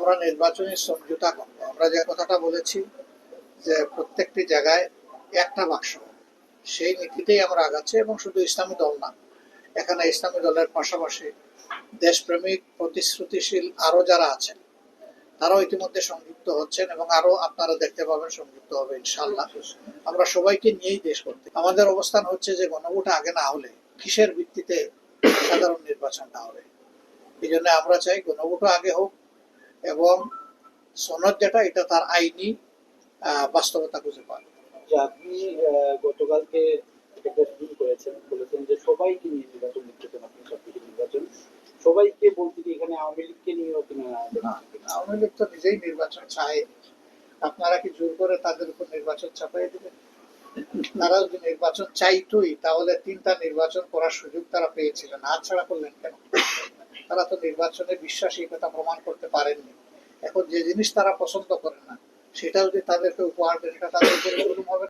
আমরা নির্বাচনী সমঝোতা করবো। আমরা যে কথাটা বলেছি যে প্রত্যেকটি জায়গায় একটা বাক্স, সেই নীতিতেই আমরা আগাচ্ছি। এবং শুধু ইসলামী দল না, এখানে ইসলামী দলের পাশাপাশি দেশপ্রেমিক প্রতিশ্রুতিশীল আরো যারা আছেন তারাও ইতিমধ্যে সংযুক্ত হচ্ছেন এবং আরো আপনারা দেখতে পাবেন সংযুক্ত হবে ইনশাআল্লাহ। আমরা সবাইকে নিয়েই দেশ করতে, আমাদের অবস্থান হচ্ছে যে গণভোট আগে না হলে কিসের ভিত্তিতে সাধারণ নির্বাচনটা হবে। এই জন্য আমরা চাই গণভোটও আগে হোক এবং সনদ যেটা এটা তার আইনি বাস্তবতা খুঁজে পায়। যে আপনি গতকালকে একটা শুরু করেছেন, বলেছেন যে সবাইকে নিয়ে নির্বাচন দিচ্ছেন আপনি, সবকিছু নির্বাচন সবাইকে বলতে কি এখানে আওয়ামী লীগকে নিয়েও কিনা? আওয়ামী লীগ তো নিজেই নির্বাচন চায়, আপনারা কি জোর করে তাদের উপর নির্বাচন চাপাই দিবেন? তারা যদি নির্বাচন চাইতোই তাহলে 3টা নির্বাচন করার সুযোগ তারা পেয়েছিলেন, হাতছাড়া করলেন কেন? তারা তো নির্বাচনে বিশ্বাসী, কথা প্রমাণ করতে পারেননি। এখন যে জিনিস তারা পছন্দ করে না সেটা যদি তাদেরকে উপহার দেন, এটা তাদের উপর জুলুম হবে।